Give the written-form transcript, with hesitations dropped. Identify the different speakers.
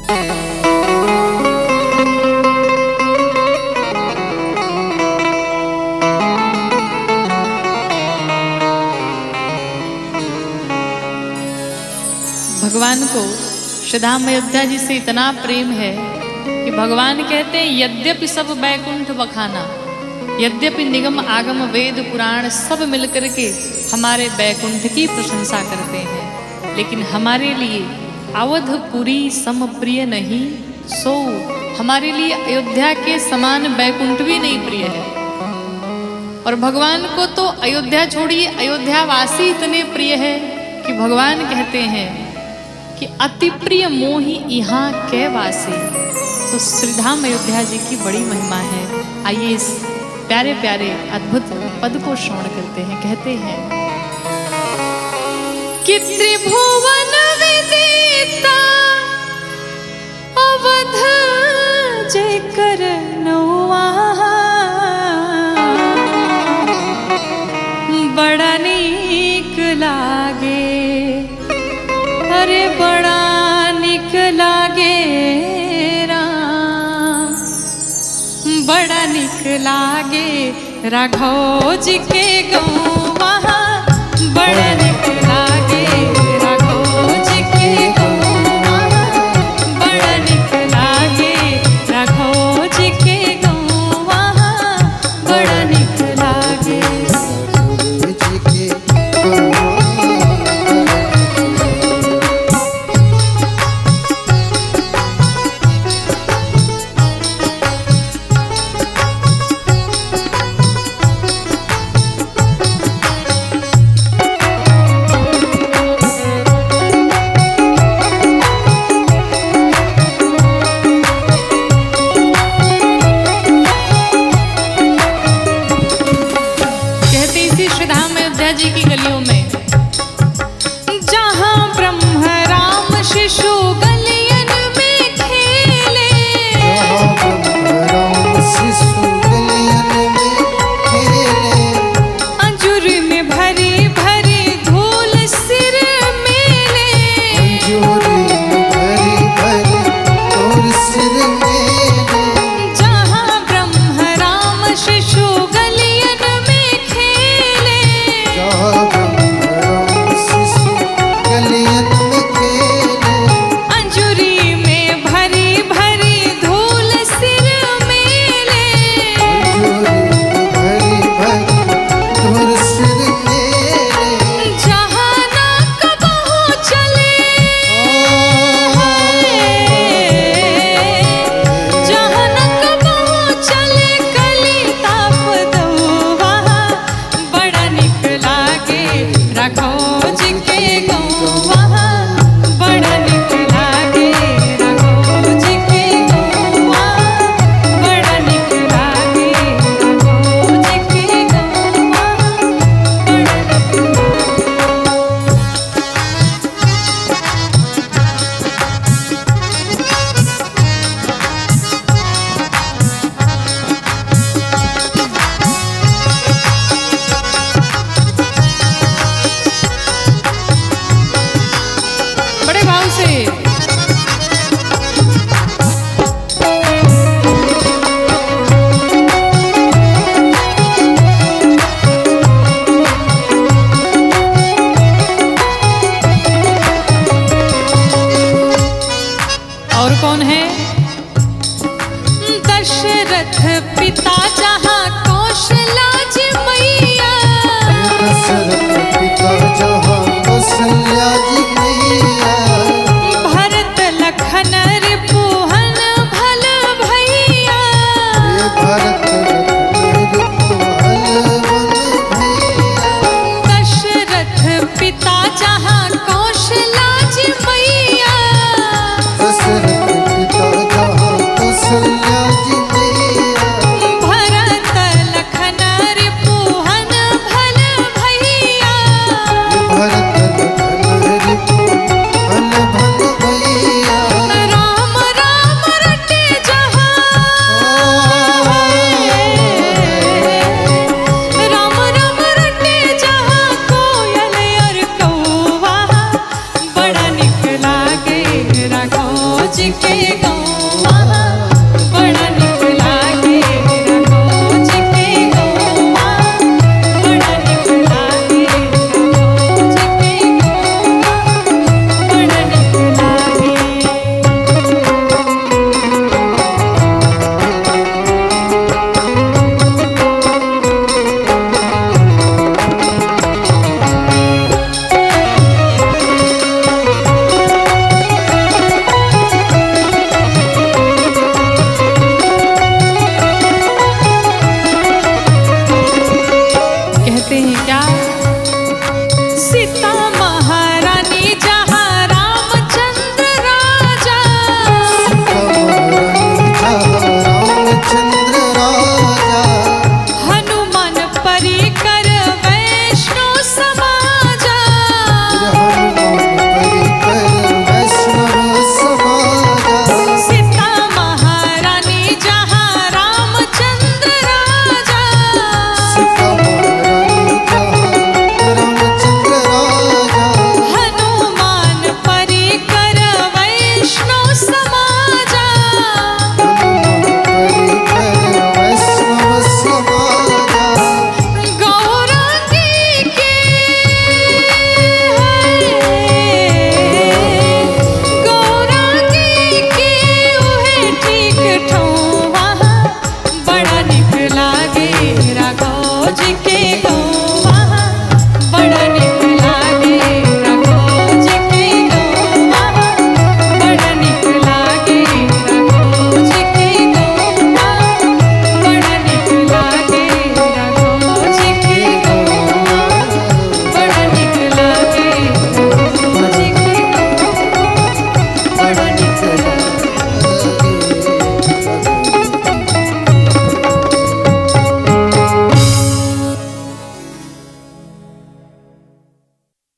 Speaker 1: भगवान को श्री धाम अयोध्या जी से इतना प्रेम है कि भगवान कहते हैं यद्यपि सब बैकुंठ बखाना, यद्यपि निगम आगम वेद पुराण सब मिलकर के हमारे बैकुंठ की प्रशंसा करते हैं, लेकिन हमारे लिए अवधपुरी सम प्रिय नहीं, सो हमारे लिए अयोध्या के समान बैकुंठ भी नहीं प्रिय है। और भगवान को तो अयोध्या छोड़िए अयोध्यावासी इतने प्रिय है कि भगवान कहते हैं कि अति प्रिय मोहि यहाँ के वासी। तो श्रीधाम अयोध्या जी की बड़ी महिमा है। आइए इस प्यारे प्यारे अद्भुत पद को श्रवण करते हैं। कहते हैं कि त्रिभुवन विदिता अवध जय कर बड़ा नीक लागे, अरे बड़ा निक लागे राम, बड़ा निक लागे राघव जी के गौवा, बड़ा निक लागे राघव जी के गौवा, बड़ा निक लागे राघव जी के गौवा, बड़ा निक लागे। जी की गलियों में जहां ब्रह्म राम शिशु गलियन में खेले, अंजुर में भरी भरी धूल सिर मेले, जहां ब्रह्म राम शिशु गलियन में खेले, अंजुरी में भरी भरी धूल सिर मेले, जहाँ ना कबहू चले, जहाँ ना कबहू चले कली ताप दौवा, बड़ा निक लागे राघव जी के गौवा, बड़ा निक लागे राघव जी के गौवा, बड़ा निक लागे राघव जी के गौवा, बड़ा बड़े भाव से और कौन है? दशरथ पिता जहाँ कौशला जी मैया, भरत लखन रिपुहन भल भैया, दशरथ पिता जहाँ कौशला जी मैया, भरत लखन रिपुहन भल भैया, के गौआ